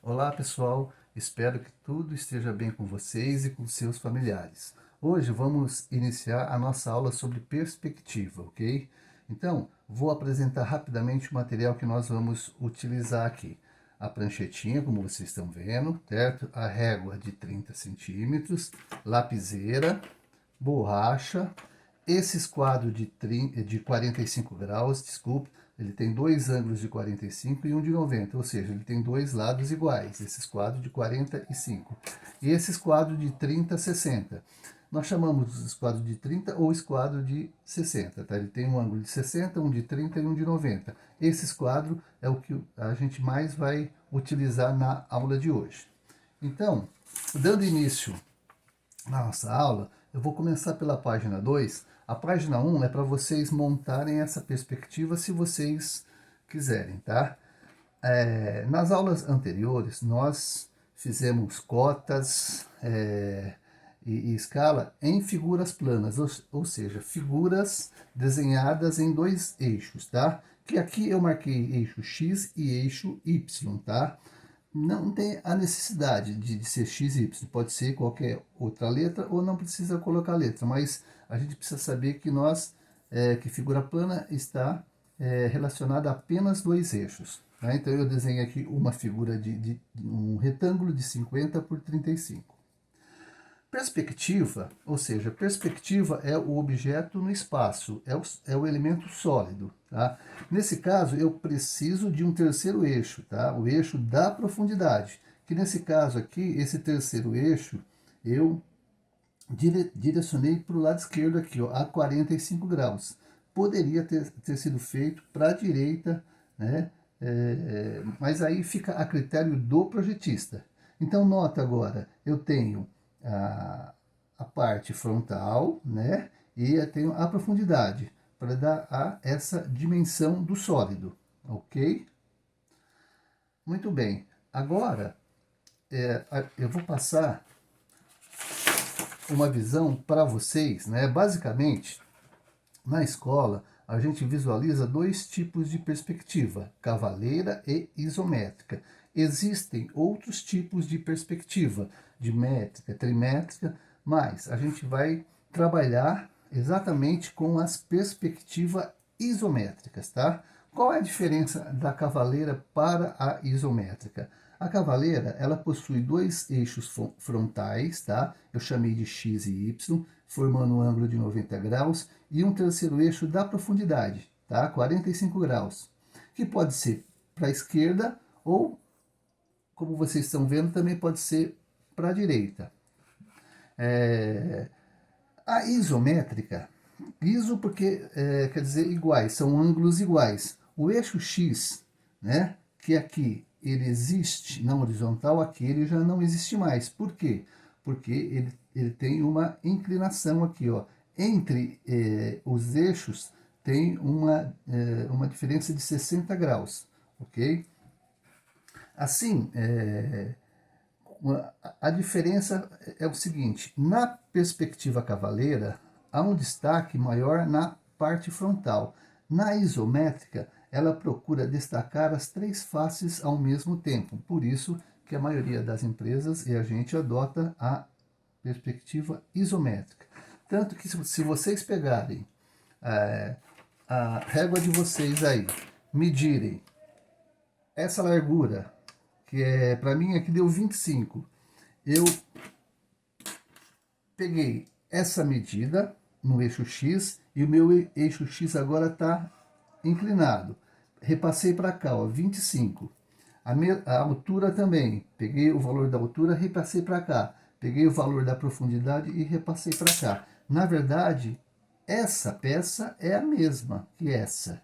Olá pessoal, espero que tudo esteja bem com vocês e com seus familiares. Hoje vamos iniciar a nossa aula sobre perspectiva, ok? Então, vou apresentar rapidamente o material que nós vamos utilizar aqui. A pranchetinha, como vocês estão vendo, certo? A régua de 30 centímetros, lapiseira, borracha, esses quadros de 45 graus, desculpe, ele tem dois ângulos de 45 e um de 90, ou seja, ele tem dois lados iguais, esses quadros de 45. E esses quadros de 30 a 60. Nós chamamos os quadros de 30 ou esquadro de 60, tá? Ele tem um ângulo de 60, um de 30 e um de 90. Esses quadros é o que a gente mais vai utilizar na aula de hoje. Então, dando início na nossa aula, eu vou começar pela página 2. A página 1 é para vocês montarem essa perspectiva se vocês quiserem, tá? Nas aulas anteriores, nós fizemos cotas e escala em figuras planas, ou seja, figuras desenhadas em dois eixos, tá? Que aqui eu marquei eixo X e eixo Y, tá? Não tem a necessidade de ser x e y, pode ser qualquer outra letra ou não precisa colocar letra, mas a gente precisa saber que que figura plana está relacionada a apenas dois eixos. Tá? Então eu desenho aqui uma figura de um retângulo de 50 por 35. Perspectiva, ou seja, perspectiva é o objeto no espaço, é o elemento sólido. Tá? Nesse caso, eu preciso de um terceiro eixo, tá? O eixo da profundidade, que nesse caso aqui, esse terceiro eixo, eu direcionei para o lado esquerdo aqui, ó, a 45 graus. Poderia ter sido feito para a direita, né? Mas aí fica a critério do projetista. Então, nota agora, eu tenho a parte frontal, né? E eu tenho a profundidade, para dar essa dimensão do sólido, ok? Muito bem. Agora, eu vou passar uma visão para vocês, né? Basicamente, na escola, a gente visualiza dois tipos de perspectiva, cavaleira e isométrica. Existem outros tipos de perspectiva, de métrica, trimétrica, mas a gente vai trabalhar exatamente com as perspectivas isométricas, tá? Qual é a diferença da cavaleira para a isométrica? A cavaleira, ela possui dois eixos frontais, tá? Eu chamei de X e Y, formando um ângulo de 90 graus, e um terceiro eixo da profundidade, tá? 45 graus, que pode ser para a esquerda ou, como vocês estão vendo, também pode ser para a direita. A isométrica, iso porque quer dizer iguais, são ângulos iguais. O eixo X, né, que aqui ele existe na horizontal, aqui ele já não existe mais. Por quê? Porque ele tem uma inclinação aqui, ó. Entre os eixos tem uma diferença de 60 graus, ok? Assim, a diferença é o seguinte: na perspectiva cavaleira, há um destaque maior na parte frontal. Na isométrica, ela procura destacar as três faces ao mesmo tempo. Por isso que a maioria das empresas e a gente adota a perspectiva isométrica. Tanto que se vocês pegarem a régua de vocês aí, medirem essa largura, que para mim aqui deu 25. Eu peguei essa medida no eixo X e o meu eixo X agora está inclinado. Repassei para cá, ó, 25. A altura também, peguei o valor da altura, repassei para cá. Peguei o valor da profundidade e repassei para cá. Na verdade, essa peça é a mesma que essa.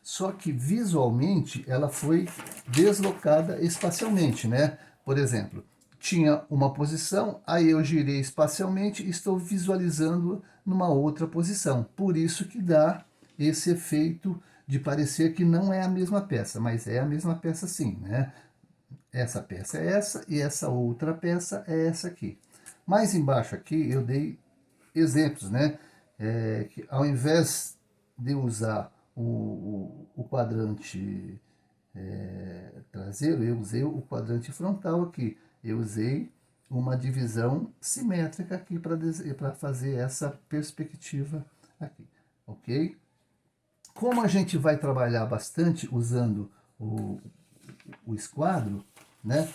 Só que visualmente ela foi deslocada espacialmente, né? Por exemplo, tinha uma posição, aí eu girei espacialmente e estou visualizando numa outra posição. Por isso que dá esse efeito de parecer que não é a mesma peça, mas é a mesma peça sim, né? Essa peça é essa e essa outra peça é essa aqui. Mais embaixo aqui eu dei exemplos, né? Que ao invés de usar o quadrante traseiro, eu usei o quadrante frontal aqui. Eu usei uma divisão simétrica aqui para fazer essa perspectiva aqui, ok? Como a gente vai trabalhar bastante usando o esquadro, né?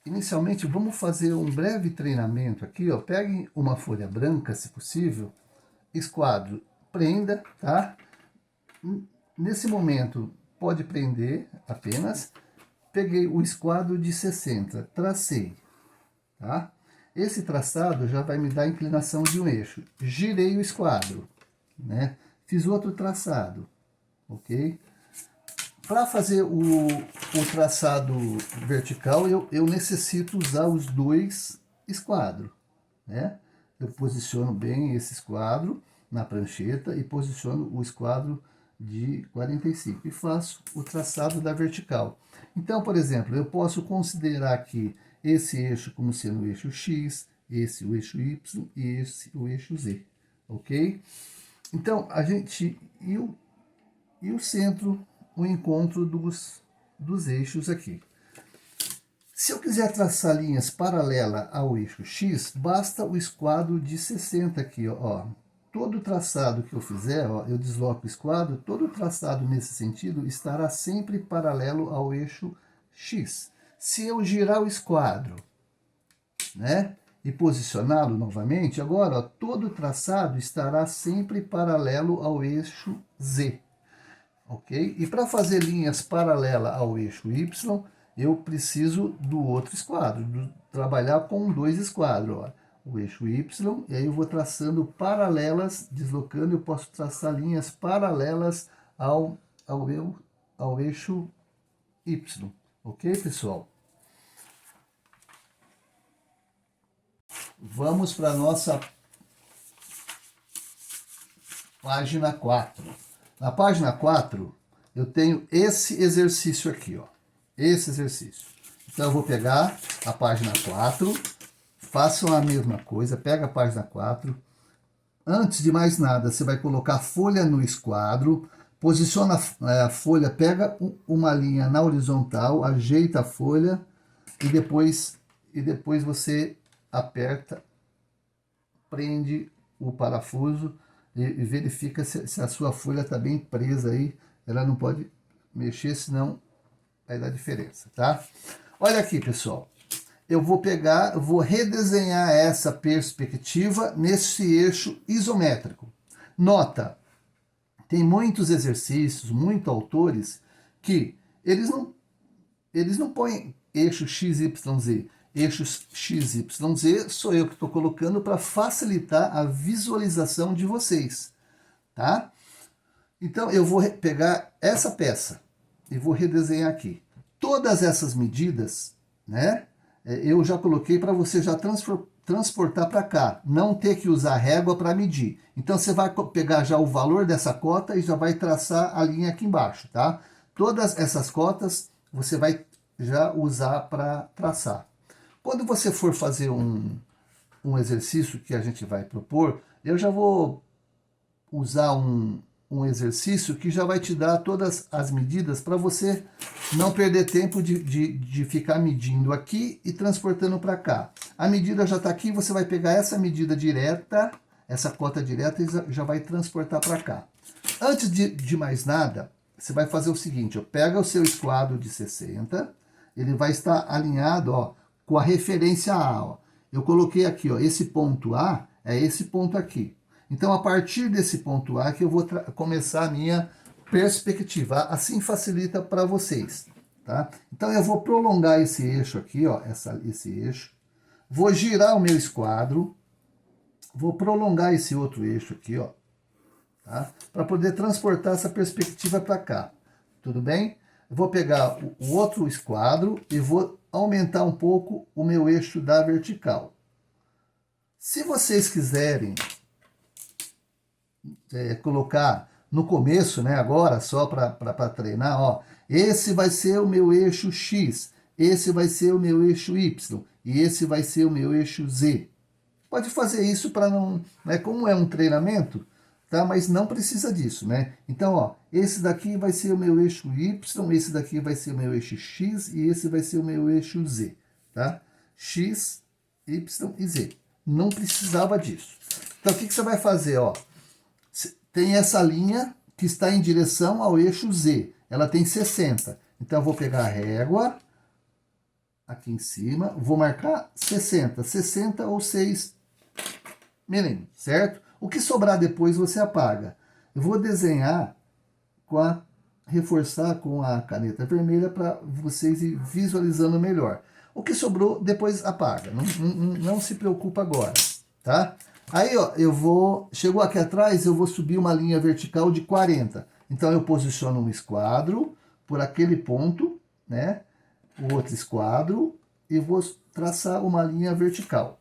Inicialmente, vamos fazer um breve treinamento aqui, ó. Pegue uma folha branca, se possível, esquadro, prenda, tá? Nesse momento, pode prender apenas. Peguei o esquadro de 60, tracei, tá? Esse traçado já vai me dar a inclinação de um eixo. Girei o esquadro, né? Fiz outro traçado, ok? Para fazer o traçado vertical, eu necessito usar os dois esquadros, né? Eu posiciono bem esse esquadro na prancheta e posiciono o esquadro de 45 e faço o traçado da vertical. Então, por exemplo, eu posso considerar aqui esse eixo como sendo o eixo X, esse o eixo Y e esse o eixo Z, ok? Então, a gente... E o centro, o encontro dos eixos aqui. Se eu quiser traçar linhas paralelas ao eixo X, basta o esquadro de 60 aqui, ó. Todo traçado que eu fizer, ó, eu desloco o esquadro, todo traçado nesse sentido estará sempre paralelo ao eixo X. Se eu girar o esquadro, né, e posicioná-lo novamente, agora, ó, todo traçado estará sempre paralelo ao eixo Z. Ok? E para fazer linhas paralelas ao eixo Y, eu preciso do outro esquadro, trabalhar com dois esquadros. Ó. O eixo Y, e aí eu vou traçando paralelas, deslocando, eu posso traçar linhas paralelas ao eixo Y. Ok, pessoal? Vamos para a nossa página 4. Na página 4, eu tenho esse exercício aqui, ó. Esse exercício. Então, eu vou pegar a página 4, façam a mesma coisa, pega a página 4. Antes de mais nada, você vai colocar a folha no esquadro, posiciona a folha, pega uma linha na horizontal, ajeita a folha e depois você aperta, prende o parafuso e verifica se a sua folha está bem presa aí. Ela não pode mexer, senão vai dar diferença, tá? Olha aqui, pessoal. Eu vou pegar, vou redesenhar essa perspectiva nesse eixo isométrico. Nota, tem muitos exercícios, muitos autores, que eles não põem eixo XYZ. Eixo XYZ sou eu que estou colocando para facilitar a visualização de vocês, tá? Então, eu vou pegar essa peça e vou redesenhar aqui. Todas essas medidas, né, eu já coloquei para você já transportar para cá, não ter que usar régua para medir. Então, você vai pegar já o valor dessa cota e já vai traçar a linha aqui embaixo, tá? Todas essas cotas você vai já usar para traçar. Quando você for fazer um exercício que a gente vai propor, eu já vou usar um exercício que já vai te dar todas as medidas para você não perder tempo de ficar medindo aqui e transportando para cá. A medida já está aqui, você vai pegar essa medida direta, essa cota direta, e já vai transportar para cá. Antes de mais nada, você vai fazer o seguinte, ó, pega o seu esquadro de 60, ele vai estar alinhado, ó, com a referência A. Ó. Eu coloquei aqui, ó, esse ponto A é esse ponto aqui. Então, a partir desse ponto A que eu vou começar a minha perspectiva. Assim facilita para vocês, tá? Então, eu vou prolongar esse eixo aqui, ó, esse eixo. Vou girar o meu esquadro. Vou prolongar esse outro eixo aqui, ó, tá? Para poder transportar essa perspectiva para cá. Tudo bem? Eu vou pegar o outro esquadro e vou aumentar um pouco o meu eixo da vertical. Se vocês quiserem colocar no começo, né, agora, só para treinar, ó, esse vai ser o meu eixo X, esse vai ser o meu eixo Y, e esse vai ser o meu eixo Z. Pode fazer isso para não... Né, como é um treinamento, tá? Mas não precisa disso, né? Então, ó, esse daqui vai ser o meu eixo Y, esse daqui vai ser o meu eixo X e esse vai ser o meu eixo Z, tá? X, Y e Z. Não precisava disso. Então, o que você vai fazer, ó? Tem essa linha que está em direção ao eixo Z. Ela tem 60. Então, eu vou pegar a régua aqui em cima, vou marcar 60. 60 ou 6 milímetros, certo? O que sobrar depois você apaga. Eu vou desenhar reforçar com a caneta vermelha para vocês ir visualizando melhor. O que sobrou depois apaga. Não se preocupa agora, tá? Aí, ó, chegou aqui atrás, eu vou subir uma linha vertical de 40. Então, eu posiciono um esquadro por aquele ponto, né? O outro esquadro e vou traçar uma linha vertical.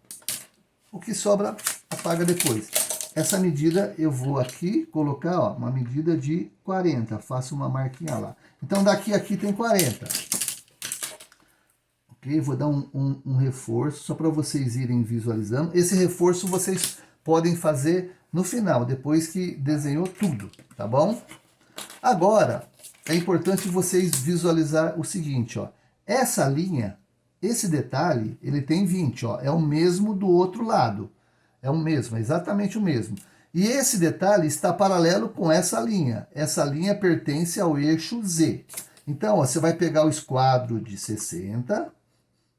O que sobra, apaga depois. Essa medida eu vou aqui colocar, ó, uma medida de 40. Faço uma marquinha lá. Então, daqui a aqui tem 40. Ok? Vou dar um reforço só para vocês irem visualizando. Esse reforço vocês podem fazer no final, depois que desenhou tudo, tá bom? Agora, é importante vocês visualizar o seguinte, ó. Essa linha, esse detalhe, ele tem 20, ó. É o mesmo do outro lado. É o mesmo, é exatamente o mesmo. E esse detalhe está paralelo com essa linha. Essa linha pertence ao eixo Z. Então, ó, você vai pegar o esquadro de 60,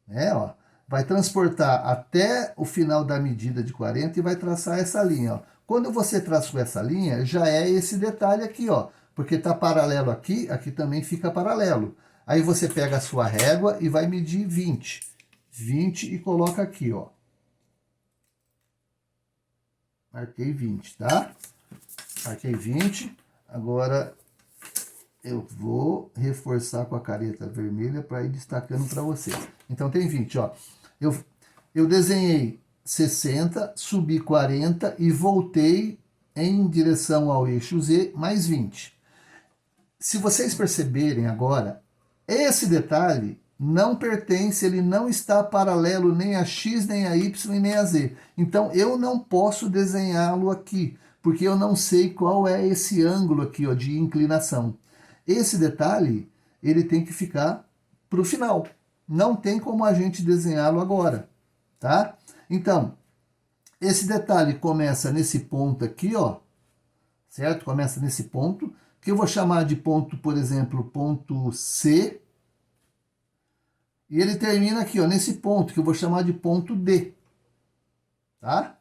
né, ó, vai transportar até o final da medida de 40 e vai traçar essa linha, ó. Quando você traçou essa linha, já é esse detalhe aqui, ó, porque está paralelo aqui, aqui também fica paralelo. Aí você pega a sua régua e vai medir 20. 20 e coloca aqui, ó. Marquei 20, tá? Marquei 20. Agora eu vou reforçar com a caneta vermelha para ir destacando para vocês. Então tem 20, ó. Eu desenhei 60, subi 40 e voltei em direção ao eixo Z mais 20. Se vocês perceberem agora, esse detalhe não pertence, ele não está paralelo nem a X, nem a Y, nem a Z. Então, eu não posso desenhá-lo aqui, porque eu não sei qual é esse ângulo aqui, ó, de inclinação. Esse detalhe, ele tem que ficar para o final. Não tem como a gente desenhá-lo agora, tá? Então, esse detalhe começa nesse ponto aqui, ó, certo? Começa nesse ponto, que eu vou chamar de ponto, por exemplo, ponto C. E ele termina aqui, ó, nesse ponto, que eu vou chamar de ponto D. Tá?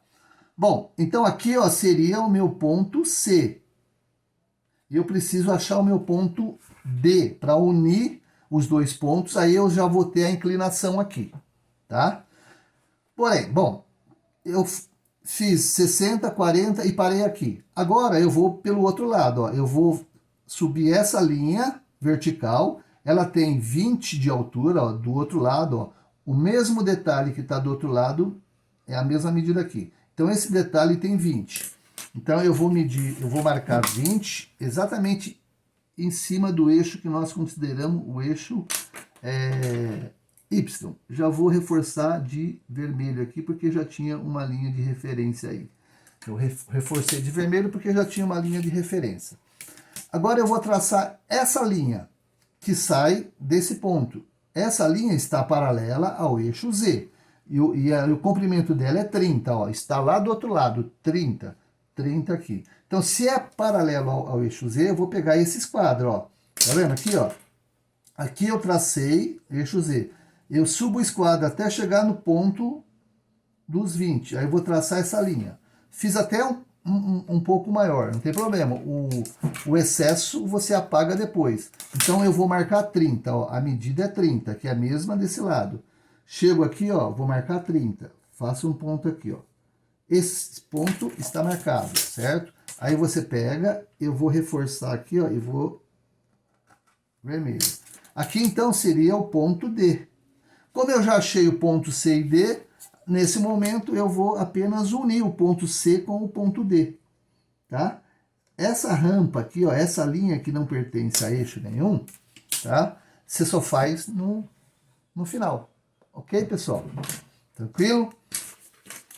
Bom, então aqui, ó, seria o meu ponto C. E eu preciso achar o meu ponto D para unir os dois pontos, aí eu já vou ter a inclinação aqui, tá? Porém, bom, eu fiz 60, 40 e parei aqui. Agora eu vou pelo outro lado, ó, eu vou subir essa linha vertical, ela tem 20 de altura, ó, do outro lado, ó, o mesmo detalhe que está do outro lado é a mesma medida aqui. Então esse detalhe tem 20. Então eu vou medir, eu vou marcar 20 exatamente em cima do eixo que nós consideramos o eixo Y. Já vou reforçar de vermelho aqui, porque já tinha uma linha de referência aí. Eu reforcei de vermelho porque já tinha uma linha de referência. Agora eu vou traçar essa linha que sai desse ponto. Essa linha está paralela ao eixo Z. E o comprimento dela é 30, ó. Está lá do outro lado, 30. 30 aqui. Então, se é paralelo ao eixo Z, eu vou pegar esse esquadro, ó. Tá vendo aqui, ó? Aqui eu tracei eixo Z. Eu subo o esquadro até chegar no ponto dos 20. Aí eu vou traçar essa linha. Fiz até um pouco maior, não tem problema. O excesso você apaga depois. Então eu vou marcar 30, ó. A medida é 30, que é a mesma desse lado. Chego aqui, ó, vou marcar 30. Faço um ponto aqui, ó. Esse ponto está marcado, certo? Aí você pega, eu vou reforçar aqui, ó, e vou vermelho. Aqui então seria o ponto D. Como eu já achei o ponto C e D, nesse momento eu vou apenas unir o ponto C com o ponto D, tá? Essa rampa aqui, ó, essa linha que não pertence a eixo nenhum, tá? Você só faz no final, ok, pessoal? Tranquilo?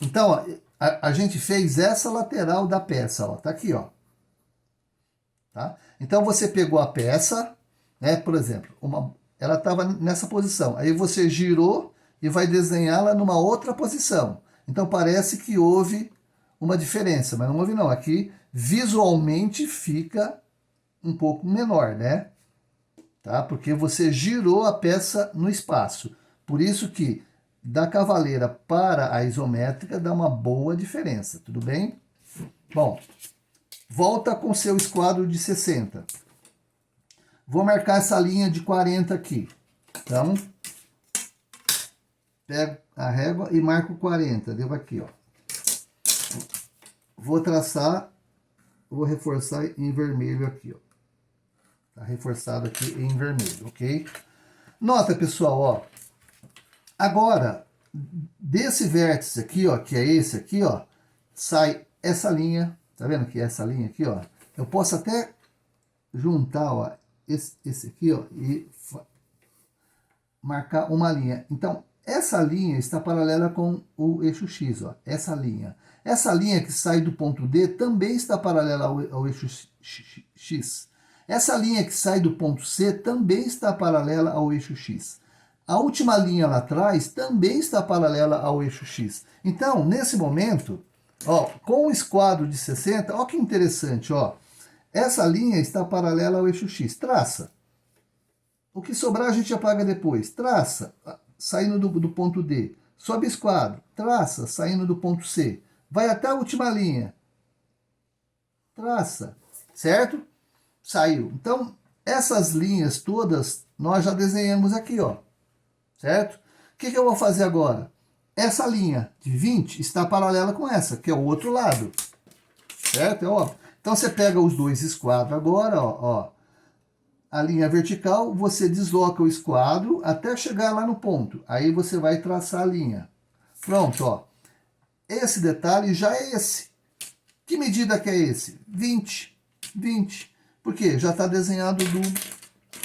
Então, ó, a gente fez essa lateral da peça, ó, tá aqui, ó. Tá? Então você pegou a peça, né, por exemplo, ela estava nessa posição, aí você girou e vai desenhá-la numa outra posição. Então parece que houve uma diferença, mas não houve não. Aqui visualmente fica um pouco menor, né? Tá? Porque você girou a peça no espaço. Por isso que da cavaleira para a isométrica dá uma boa diferença, tudo bem? Bom, volta com seu esquadro de 60. Vou marcar essa linha de 40 aqui. Então, pego a régua e marco 40. Devo aqui, ó. Vou traçar, vou reforçar em vermelho aqui, ó. Tá reforçado aqui em vermelho, ok? Nota, pessoal, ó. Agora, desse vértice aqui, ó, que é esse aqui, ó, sai essa linha. Tá vendo que é essa linha aqui, ó? Eu posso até juntar, ó, esse aqui, ó, e marcar uma linha. Então, essa linha está paralela com o eixo X, ó, essa linha. Essa linha que sai do ponto D também está paralela ao eixo X. Essa linha que sai do ponto C também está paralela ao eixo X. A última linha lá atrás também está paralela ao eixo X. Então, nesse momento, ó, com o esquadro de 60, ó que interessante, ó. Essa linha está paralela ao eixo X. Traça. O que sobrar a gente apaga depois. Traça, saindo do ponto D. Sobe esquadro. Traça, saindo do ponto C. Vai até a última linha. Traça. Certo? Saiu. Então, essas linhas todas nós já desenhamos aqui, ó. Certo? O que eu vou fazer agora? Essa linha de 20 está paralela com essa, que é o outro lado. Certo? É óbvio. Então, você pega os dois esquadros agora, ó. A linha vertical, você desloca o esquadro até chegar lá no ponto. Aí você vai traçar a linha. Pronto, ó. Esse detalhe já é esse. Que medida que é esse? 20. 20. Por quê? Já está desenhado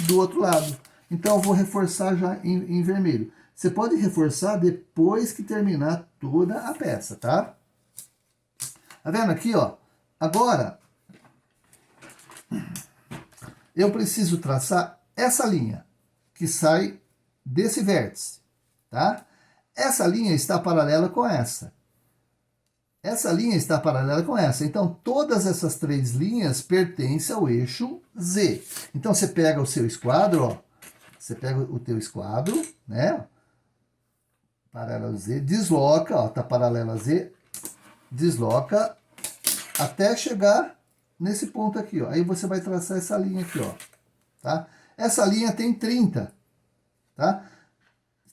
do outro lado. Então, eu vou reforçar já em vermelho. Você pode reforçar depois que terminar toda a peça, tá? Tá vendo aqui, ó? Agora, eu preciso traçar essa linha que sai desse vértice, tá? Essa linha está paralela com essa. Essa linha está paralela com essa. Então, todas essas três linhas pertencem ao eixo Z. Então, você pega o seu esquadro, ó. Você pega o teu esquadro, né? Paralelo Z, desloca, ó, tá paralelo a Z, desloca até chegar nesse ponto aqui, ó. Aí você vai traçar essa linha aqui, ó, tá? Essa linha tem 30, tá?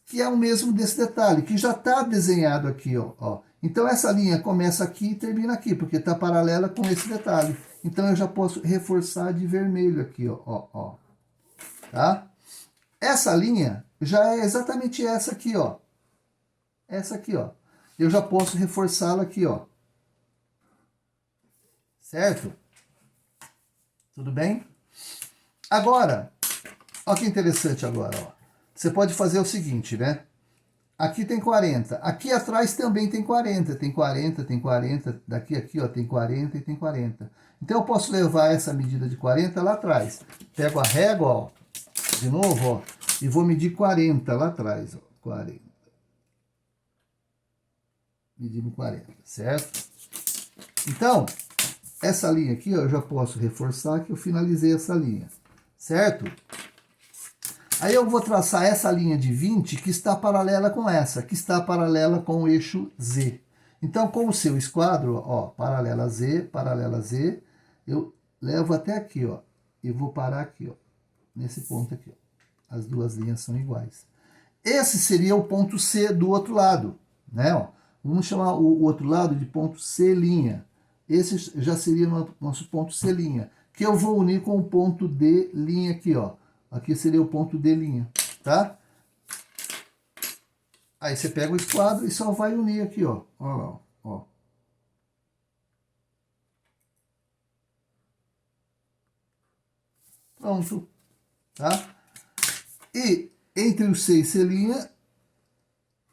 Que é o mesmo desse detalhe, que já tá desenhado aqui, ó. Então, essa linha começa aqui e termina aqui, porque tá paralela com esse detalhe. Então, eu já posso reforçar de vermelho aqui, ó. Tá? Essa linha já é exatamente essa aqui, ó. Essa aqui, ó. Eu já posso reforçá-la aqui, ó. Certo? Tudo bem? Agora, olha que interessante agora, ó. Você pode fazer o seguinte, né? Aqui tem 40. Aqui atrás também tem 40. Tem 40, tem 40. Daqui aqui, ó, tem 40 e tem 40. Então, eu posso levar essa medida de 40 lá atrás. Pego a régua, ó. De novo, ó. E vou medir 40 lá atrás, ó. 40. Medindo 40, certo? Então, essa linha aqui, ó, eu já posso reforçar que eu finalizei essa linha, certo? Aí eu vou traçar essa linha de 20 que está paralela com essa, que está paralela com o eixo Z. Então, com o seu esquadro, ó, paralela Z, eu levo até aqui, ó, e vou parar aqui, ó, nesse ponto aqui, ó. As duas linhas são iguais. Esse seria o ponto C do outro lado, né, ó. Vamos chamar o outro lado de ponto C'. Esse já seria nosso ponto C', que eu vou unir com o ponto D' aqui, ó. Aqui seria o ponto D', tá? Aí você pega o esquadro e só vai unir aqui, ó. Ó lá, ó. Pronto, tá? E entre o C e C',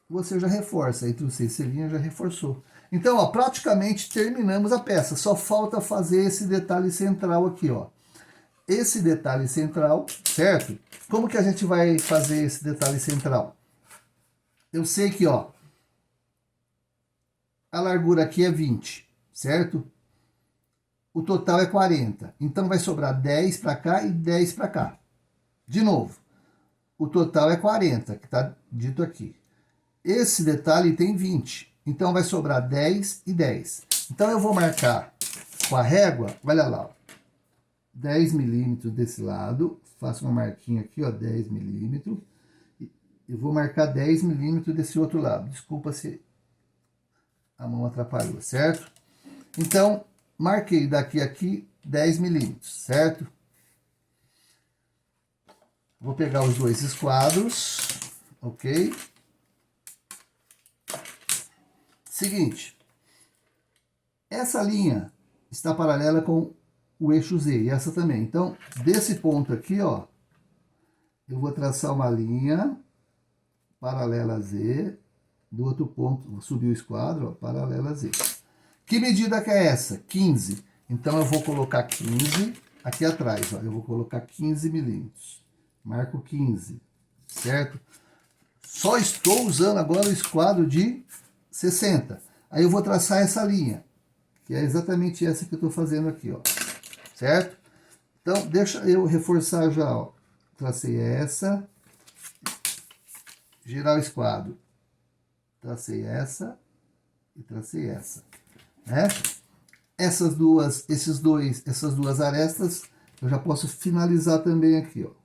você já reforça. Entre o C e C' já reforçou. Então, ó, praticamente terminamos a peça. Só falta fazer esse detalhe central aqui, ó. Esse detalhe central, certo? Como que a gente vai fazer esse detalhe central? Eu sei que, ó, a largura aqui é 20, certo? O total é 40. Então, vai sobrar 10 para cá e 10 para cá. De novo, o total é 40, que está dito aqui. Esse detalhe tem 20. Então, vai sobrar 10 e 10. Então, eu vou marcar com a régua, olha lá, ó, 10 milímetros desse lado. Faço uma marquinha aqui, ó, 10 milímetros. E vou marcar 10 milímetros desse outro lado. Desculpa se a mão atrapalhou, certo? Então, marquei daqui a aqui 10 milímetros, certo? Vou pegar os dois esquadros, ok? Seguinte, essa linha está paralela com o eixo Z, e essa também. Então, desse ponto aqui, ó, eu vou traçar uma linha paralela a Z, do outro ponto, vou subir o esquadro, ó, paralela a Z. Que medida que é essa? 15. Então, eu vou colocar 15 aqui atrás, ó, eu vou colocar 15 milímetros. Marco 15, certo? Só estou usando agora o esquadro de 60. Aí eu vou traçar essa linha, que é exatamente essa que eu estou fazendo aqui, ó, certo? Então, deixa eu reforçar já, ó. Tracei essa, girar o esquadro. Tracei essa e tracei essa, né? Essas duas arestas, eu já posso finalizar também aqui, ó.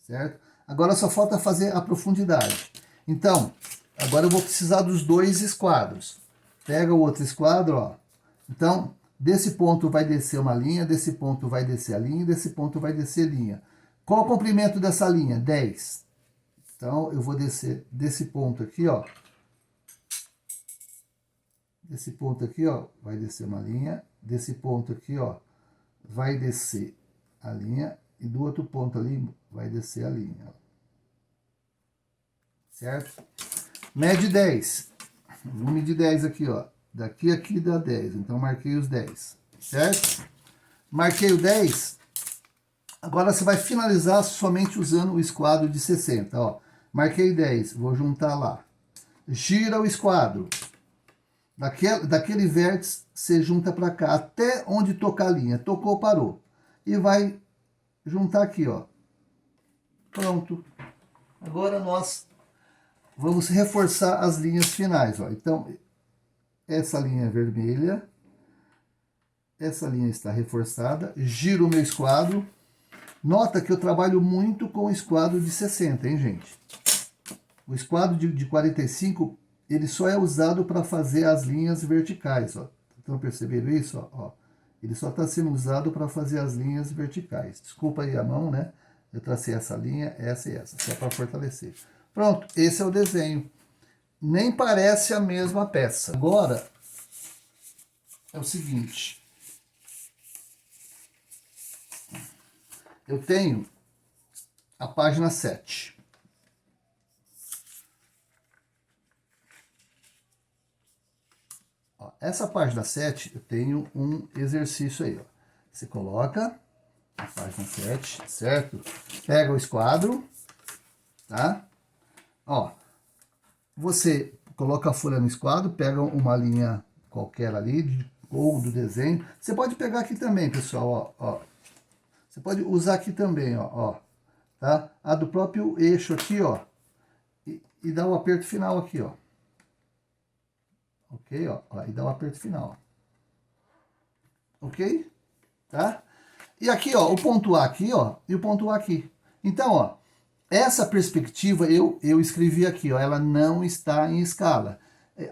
Certo? Agora só falta fazer a profundidade. Então, agora eu vou precisar dos dois esquadros. Pega o outro esquadro, ó. Então, desse ponto vai descer uma linha, desse ponto vai descer a linha, desse ponto vai descer linha. Qual o comprimento dessa linha? 10. Então, eu vou descer desse ponto aqui, ó. Desse ponto aqui, ó, vai descer uma linha. Desse ponto aqui, ó, vai descer a linha. E do outro ponto ali, vai descer a linha. Ó. Certo? Mede 10. Vou medir 10 aqui, ó. Daqui a aqui dá 10. Então, marquei os 10. Certo? Marquei o 10. Agora, você vai finalizar somente usando o esquadro de 60, ó. Marquei 10. Vou juntar lá. Gira o esquadro. Daquele vértice, você junta para cá, até onde tocar a linha. Tocou, parou. E vai juntar aqui, ó. Pronto. Agora nós vamos reforçar as linhas finais, ó. Então, essa linha é vermelha. Essa linha está reforçada. Giro o meu esquadro. Nota que eu trabalho muito com o esquadro de 60, hein, gente? O esquadro de 45, ele só é usado para fazer as linhas verticais, ó. Estão percebendo isso, ó? Ele só está sendo usado para fazer as linhas verticais. Desculpa aí a mão, né? Eu tracei essa linha, essa e essa, só para fortalecer. Pronto, esse é o desenho. Nem parece a mesma peça. Agora, é o seguinte. Eu tenho a página 7. Ó, essa página 7, eu tenho um exercício aí, ó. Você coloca a página 7, certo? Pega o esquadro, tá? Ó, você coloca a folha no esquadro, pega uma linha qualquer ali, ou do desenho. Você pode pegar aqui também, pessoal, ó. Você pode usar aqui também, ó, tá? A do próprio eixo aqui, ó. E dá o aperto final aqui, ó. Ok, ó, e dá o aperto final. Ok? Tá? E aqui, ó, o ponto A aqui, ó, e o ponto A aqui. Então, ó, essa perspectiva eu escrevi aqui, ó, ela não está em escala.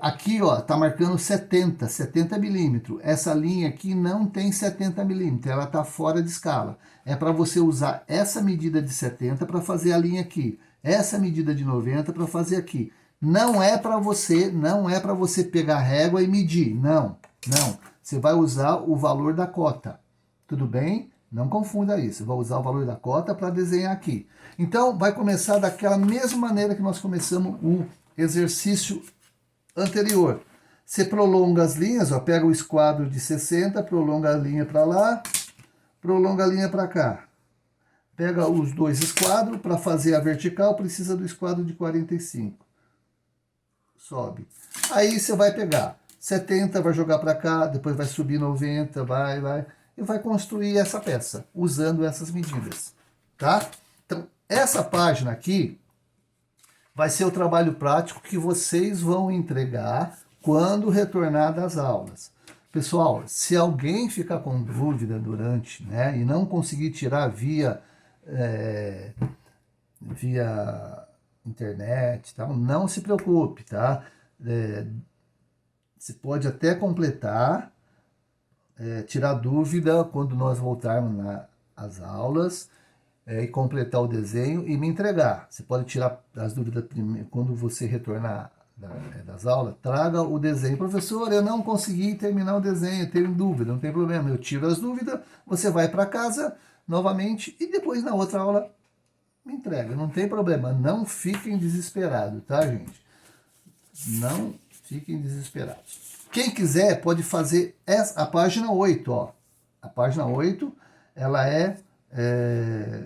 Aqui, ó, tá marcando 70 milímetros. Essa linha aqui não tem 70 milímetros, ela tá fora de escala. É para você usar essa medida de 70 para fazer a linha aqui. Essa medida de 90 para fazer aqui. Não é para você pegar a régua e medir. Não. Você vai usar o valor da cota. Tudo bem? Não confunda isso. Vai usar o valor da cota para desenhar aqui. Então, vai começar daquela mesma maneira que nós começamos o exercício anterior. Você prolonga as linhas, ó, pega o esquadro de 60, prolonga a linha para lá, prolonga a linha para cá. Pega os dois esquadros, para fazer a vertical precisa do esquadro de 45. Sobe. Aí você vai pegar 70, vai jogar para cá, depois vai subir 90, vai, e vai construir essa peça, usando essas medidas, tá? Então, essa página aqui vai ser o trabalho prático que vocês vão entregar quando retornar das aulas. Pessoal, se alguém ficar com dúvida durante, né, e não conseguir tirar via internet, tal, não se preocupe, tá? Você pode até completar, tirar dúvida quando nós voltarmos às aulas, e completar o desenho e me entregar. Você pode tirar as dúvidas quando você retornar das aulas, traga o desenho. Professor, eu não consegui terminar o desenho, tenho dúvida, não tem problema, eu tiro as dúvidas, você vai para casa novamente e depois na outra aula me entrega, não tem problema. Não fiquem desesperados, tá, gente? Não fiquem desesperados. Quem quiser pode fazer a página 8, ó. A página 8, ela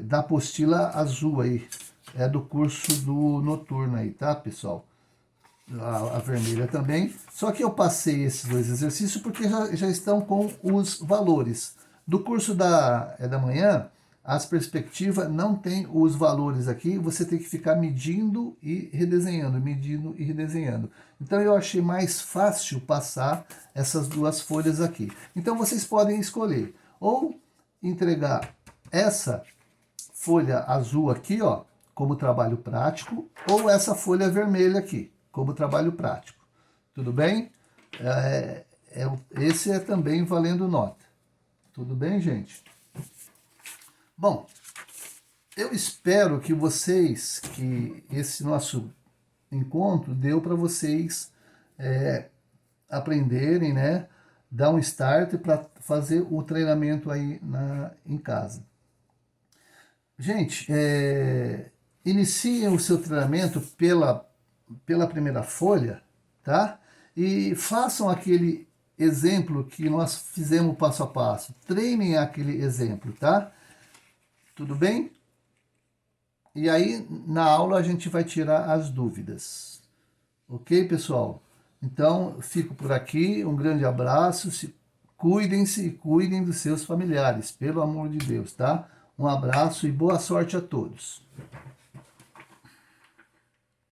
da apostila azul aí, é do curso do noturno aí, tá, pessoal? A vermelha também, só que eu passei esses dois exercícios porque já estão com os valores. Do curso da manhã, as perspectivas não tem os valores aqui, você tem que ficar medindo e redesenhando, medindo e redesenhando. Então eu achei mais fácil passar essas duas folhas aqui. Então vocês podem escolher, ou entregar essa folha azul aqui, ó, como trabalho prático, ou essa folha vermelha aqui, como trabalho prático. Tudo bem? Esse é também valendo nota. Tudo bem, gente? Bom, eu espero que esse nosso encontro deu para vocês aprenderem, né? Dar um start para fazer o treinamento aí em casa. Gente, iniciem o seu treinamento pela primeira folha, tá? E façam aquele exemplo que nós fizemos passo a passo. Treinem aquele exemplo, tá? Tudo bem? E aí, na aula, a gente vai tirar as dúvidas. Ok, pessoal? Então, fico por aqui. Um grande abraço. Cuidem-se e cuidem dos seus familiares, pelo amor de Deus, tá? Um abraço e boa sorte a todos.